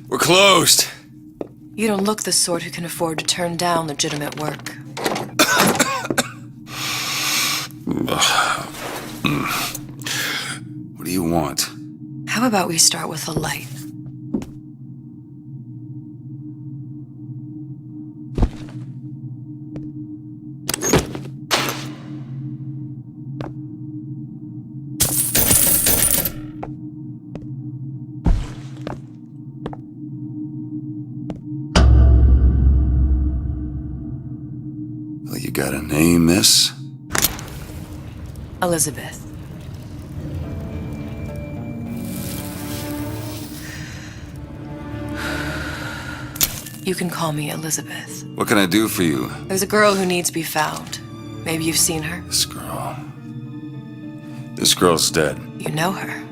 We're closed. You don't look the sort who can afford to turn down legitimate work. What do you want? How about we start with a light? Well, you got a name, miss? Elizabeth. You can call me Elizabeth. What can I do for you? There's a girl who needs to be found. Maybe you've seen her. This girl. This girl's dead. You know her.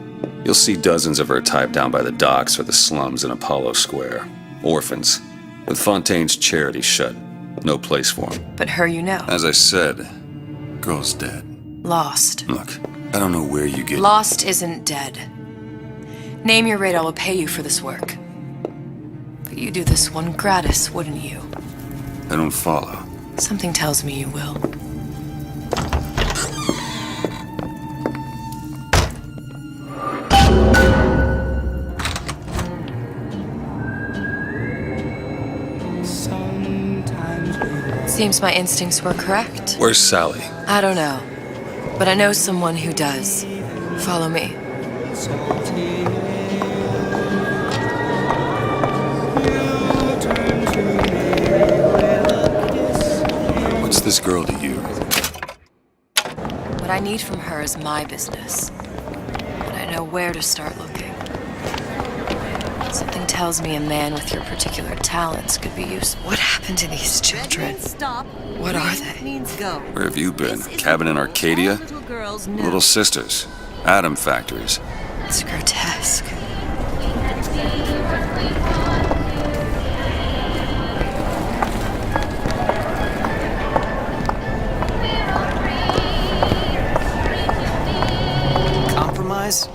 You'll see dozens of her tied down by the docks or the slums in Apollo Square. Orphans. With Fontaine's charity shut. No place for them. But her you know. As I said, girl's dead. Lost. Look, I don't know where you get... Lost isn't dead. Name your rate, I will pay you for this work. But you do this one gratis, wouldn't you? I don't follow. Something tells me you will. Seems my instincts were correct. Where's Sally? I don't know. But I know someone who does. Follow me. What's this girl to you? What I need from her is my business. But I know where to start looking. Something tells me a man with your particular talents could be useful. What happened to these children? Stop. What are they? Means go. Where have you been? Cabin in Arcadia? Little girls know. Little sisters. Atom factories. It's grotesque. Compromise?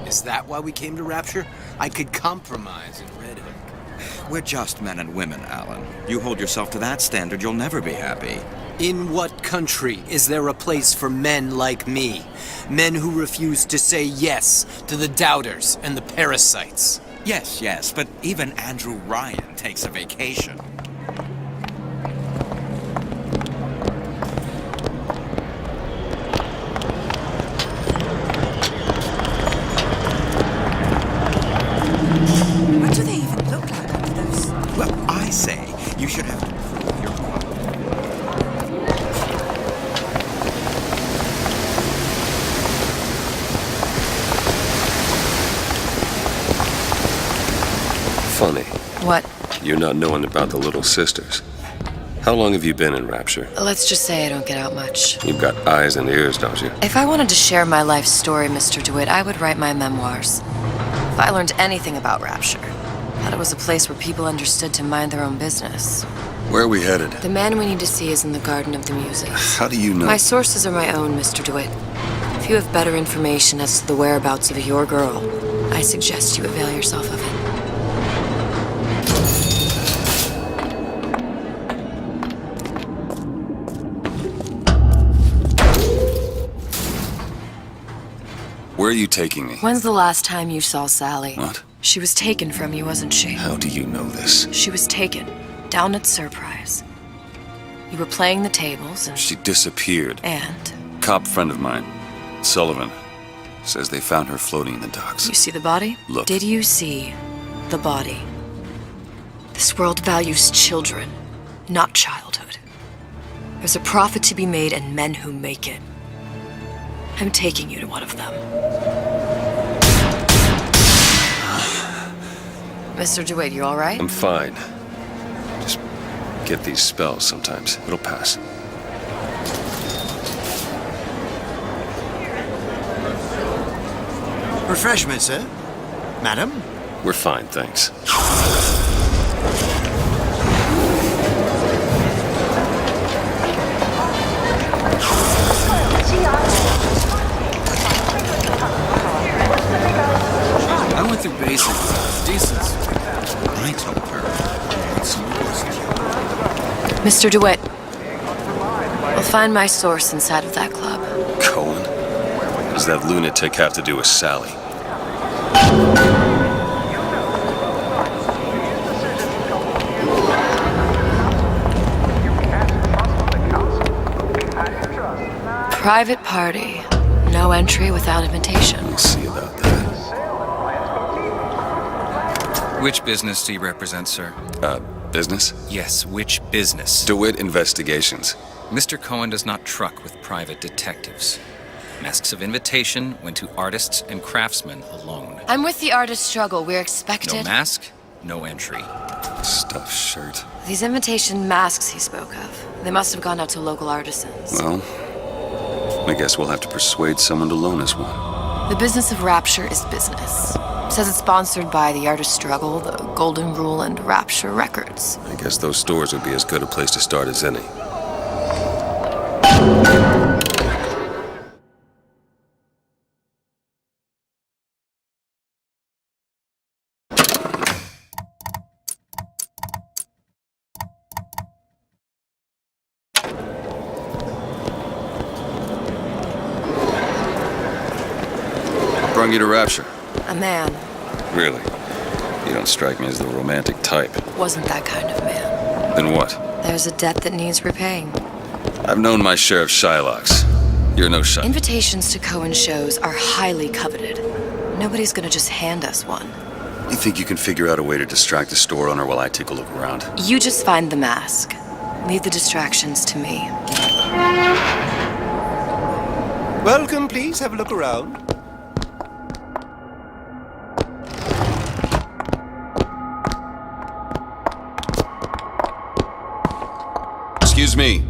Is that why we came to Rapture? I could compromise in Red Hook. We're just men and women, Alan. You hold yourself to that standard, you'll never be happy. In what country is there a place for men like me? Men who refuse to say yes to the doubters and the parasites. Yes, but even Andrew Ryan takes a vacation. What do they even look like under those? Well, I say you should have to prove your point. Funny. What? You not knowing about the little sisters. How long have you been in Rapture? Let's just say I don't get out much. You've got eyes and ears, don't you? If I wanted to share my life story, Mr. DeWitt, I would write my memoirs. If I learned anything about Rapture, that it was a place where people understood to mind their own business. Where are we headed? The man we need to see is in the Garden of the Muses. How do you know? My sources are my own, Mr. DeWitt. If you have better information as to the whereabouts of your girl, I suggest you avail yourself of it. Where are you taking me? When's the last time you saw Sally? What? She was taken from you, wasn't she? How do you know this? She was taken, down at Surprise. You were playing the tables and... She disappeared. And? Cop friend of mine, Sullivan, says they found her floating in the docks. You see the body? Look. Did you see the body? This world values children, not childhood. There's a profit to be made and men who make it. I'm taking you to one of them. Mr. DeWitt, you all right? I'm fine. Just get these spells sometimes. It'll pass. Refreshment, sir? Madam? We're fine, thanks. Mr. DeWitt, I'll find my source inside of that club. Cohen? What does that lunatic have to do with Sally? Private party. No entry without invitation. We'll see about that. Which business do you represent, sir? Business? Yes, which business? DeWitt Investigations. Mr. Cohen does not truck with private detectives. Masks of invitation went to artists and craftsmen alone. I'm with the artist struggle. We're No expected. mask, no entry. Stuffed shirt. These invitation masks he spoke of. They must have gone out to local artisans. Well, I guess we'll have to persuade someone to loan us one. The business of Rapture is business. Says it's sponsored by the Artist Struggle, the Golden Rule, and Rapture Records. I guess those stores would be as good a place to start as any. Brung you to Rapture? A man. Really? You don't strike me as the romantic type. Wasn't that kind of man. Then what? There's a debt that needs repaying. I've known my share of Shylocks. You're no Shylock. Invitations to Cohen shows are highly coveted. Nobody's gonna just hand us one. You think you can figure out a way to distract the store owner while I take a look around? You just find the mask. Leave the distractions to me. Welcome, please. Have a look around. Excuse me.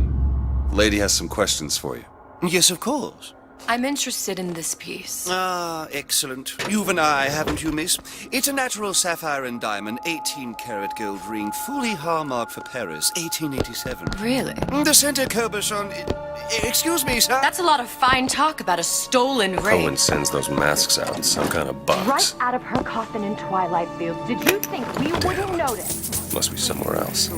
The lady has some questions for you. Yes, of course. I'm interested in this piece. Ah, excellent. You've an eye, haven't you, miss? It's a natural sapphire and diamond, 18-karat gold ring, fully hallmarked for Paris, 1887. Really? The center cabochon... Excuse me, sir. That's a lot of fine talk about a stolen ring. Cohen sends those masks out in some kind of box. Right out of her coffin in Twilight Fields. Did you think we wouldn't notice? Must be somewhere else.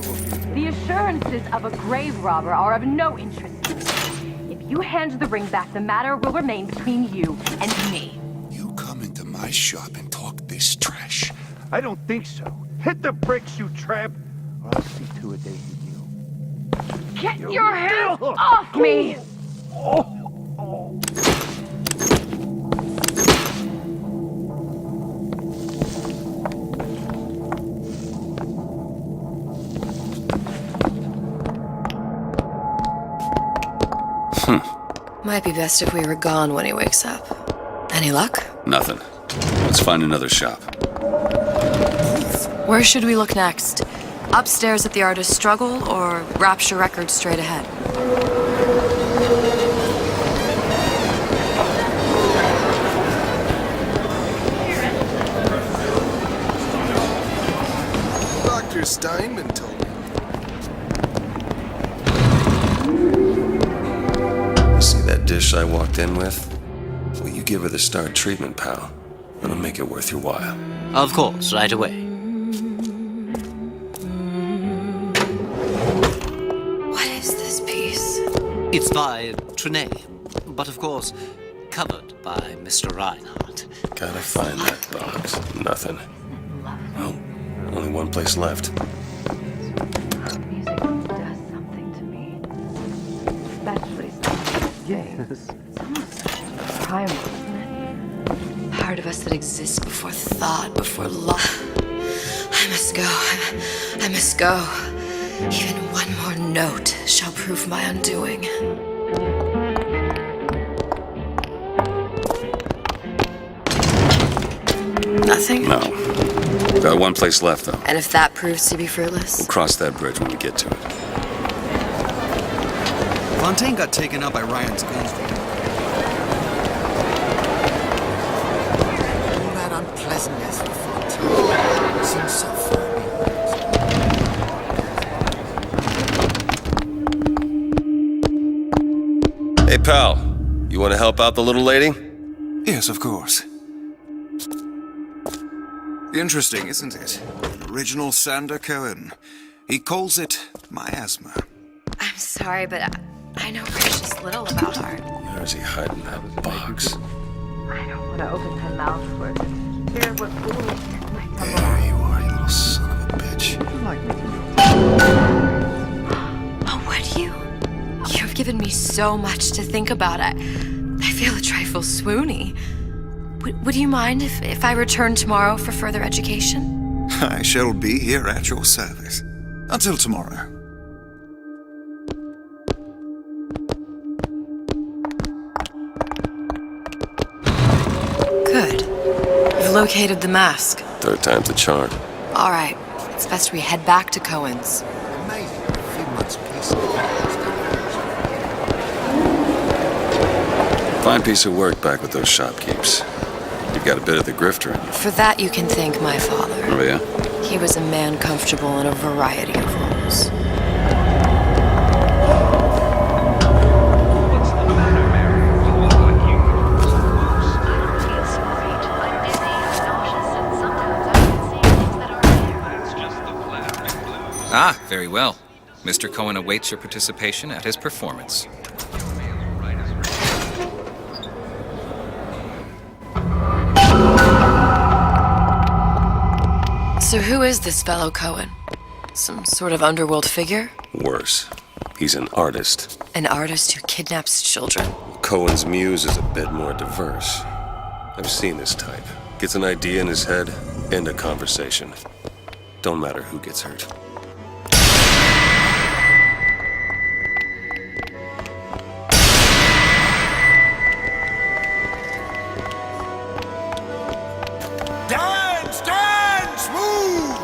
The assurances of a grave robber are of no interest to me. If you hand the ring back, the matter will remain between you and me. You come into my shop and talk this trash. I don't think so. Hit the bricks, you tramp, or I'll see to it they hit you. Get your hands off me! Might be best if we were gone when he wakes up. Any luck? Nothing. Let's find another shop. Where should we look next? Upstairs at the Artist Struggle or Rapture Records straight ahead? Dr. Steinman told me. You see that dish I walked in with? Will you give her the star treatment, pal? It'll make it worth your while. Of course, right away. What is this piece? It's by Trenet, but of course, covered by Mr. Reinhardt. Gotta find that box. Nothing. Well, only one place left. Music does something to me. Especially something. Yes. It's almost primal, isn't it? Part of us that exists before thought, before law. I must go. I must go. Even one more note shall prove my undoing. Nothing? No. Got one place left, though. And if that proves to be fruitless? We'll cross that bridge when we get to it. Fontaine got taken out by Ryan's guns. All that unpleasantness with Fontaine seems so far behind. Hey, pal. You want to help out the little lady? Yes, of course. Interesting, isn't it? Original Sander Cohen. He calls it miasma. I'm sorry, but I know precious little about art. Where is he hiding that box? I don't want to open my mouth for fear of what fools might come There you are, you little son of a bitch. Oh, would you? You've given me so much to think about. I feel a trifle swoony. Would you mind if I return tomorrow for further education? I shall be here at your service. Until tomorrow. Good. You've located the mask. Third time's the charm. All right. It's best we head back to Cohen's. Amazing. A few months peace. Fine piece of work back with those shopkeepers. You've got a bit of the grifter in you. For that, you can thank my father. Oh, yeah? He was a man comfortable in a variety of roles. Ah, very well. Mr. Cohen awaits your participation at his performance. So who is this fellow Cohen? Some sort of underworld figure? Worse. He's an artist. An artist who kidnaps children? Cohen's muse is a bit more diverse. I've seen this type. Gets an idea in his head, end a conversation. Don't matter who gets hurt. Dance, dance, move!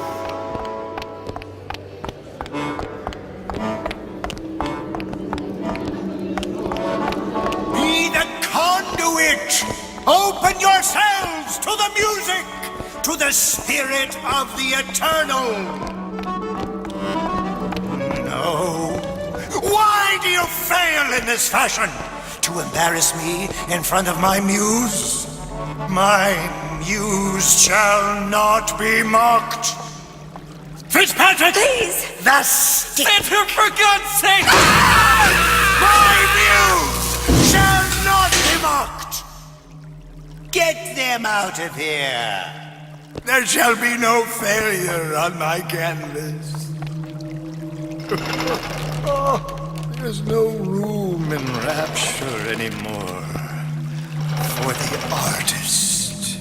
Be the conduit! Open yourselves to the music, to the spirit of the eternal! No. Why do you fail in this fashion? To embarrass me in front of my muse? My muse shall not be mocked. Fitzpatrick! Please! The stick! For God's sake! My muse shall not be mocked! Get them out of here! There shall be no failure on my canvas. Oh, there's no room in rapture anymore for the artist.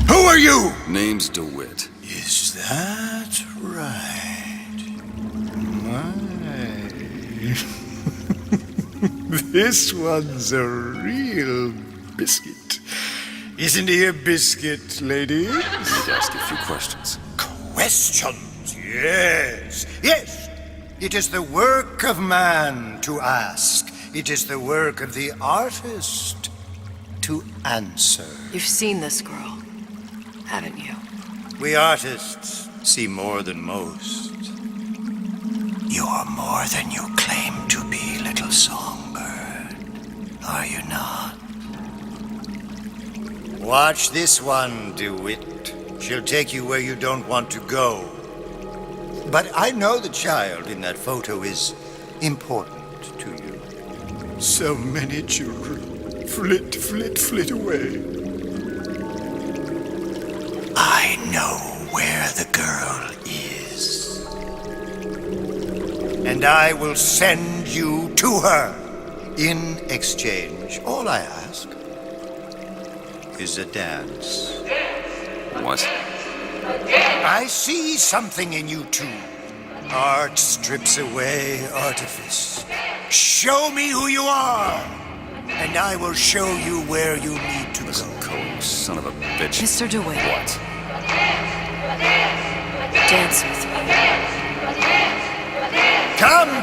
Who are you? Name's DeWitt. Is that right? My. This one's a real biscuit. Isn't he a biscuit, ladies? Need to ask you a few questions. Questions? Yes. Yes. It is the work of man to ask. It is the work of the artist to answer. You've seen this girl, haven't you? We artists see more than most. You're more than you claim to be, little songbird. Are you not? Watch this one, DeWitt. She'll take you where you don't want to go. But I know the child in that photo is important to you. So many children flit, flit, flit away. I know where the girl is. And I will send you to her. In exchange, all I ask is a dance. What? I see something in you two. Art strips away artifice. Show me who you are, and I will show you where you need to Listen, go. Cohen, son of a bitch. Mr. DeWitt. What? Dance with me. Come,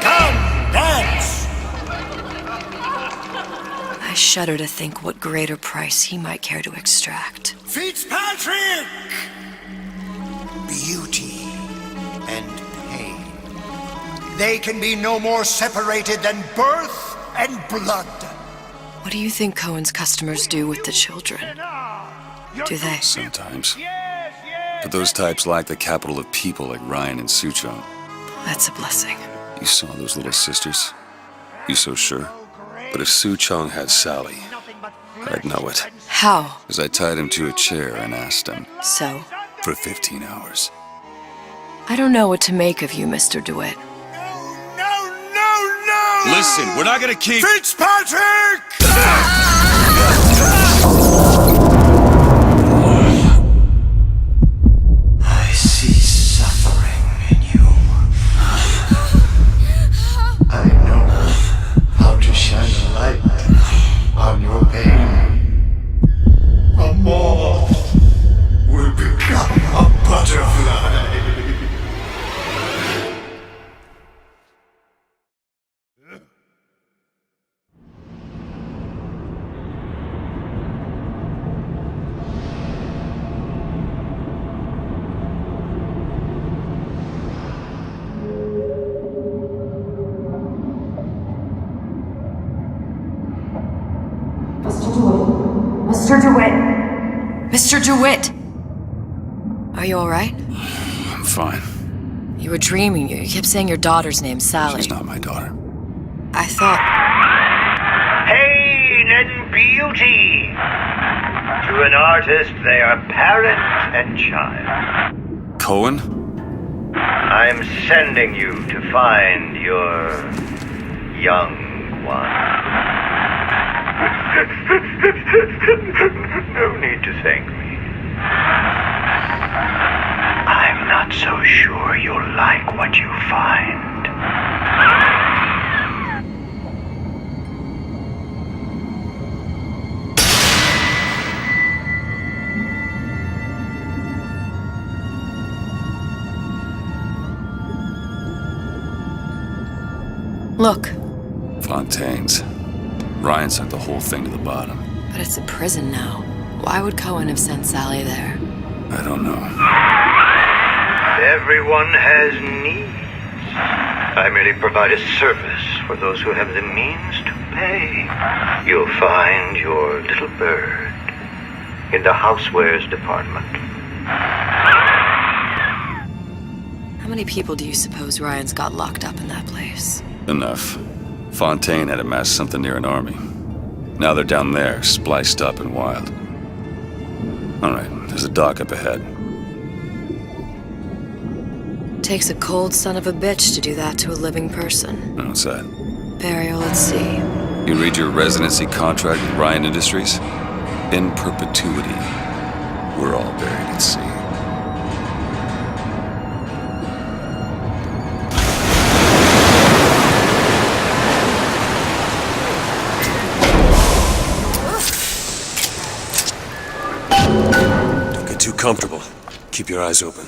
dance! I shudder to think what greater price he might care to extract. Fitzpatrick! Beauty and pain. They can be no more separated than birth and blood. What do you think Cohen's customers do with the children? Do they? Sometimes. But those types lack the capital of people like Ryan and Suchong. That's a blessing. You saw those little sisters? You so sure? But if Suchong had Sally, I'd know it. How? As I tied him to a chair and asked him. So? For 15 hours. I don't know what to make of you, Mr. DeWitt. No! Listen, we're not gonna keep... Fitzpatrick! I see suffering in you. I know how to shine a light on your pain. A moth will become a butterfly. Mr. DeWitt! Mr. DeWitt! Are you alright? I'm fine. You were dreaming. You kept saying your daughter's name, Sally. She's not my daughter. I thought... Pain and beauty! To an artist, they are parent and child. Cohen? I'm sending you to find your young one. No need to thank me. I'm not so sure you'll like what you find. Look. Fontaine's. Ryan sent the whole thing to the bottom. But it's a prison now. Why would Cohen have sent Sally there? I don't know. Everyone has needs. I merely provide a service for those who have the means to pay. You'll find your little bird in the housewares department. How many people do you suppose Ryan's got locked up in that place? Enough. Fontaine had amassed something near an army. Now they're down there, spliced up and wild. All right, there's a dock up ahead. Takes a cold son of a bitch to do that to a living person. What's that? Burial at sea. You read your residency contract with Ryan Industries? In perpetuity, we're all buried at sea. Don't get too comfortable. Keep your eyes open.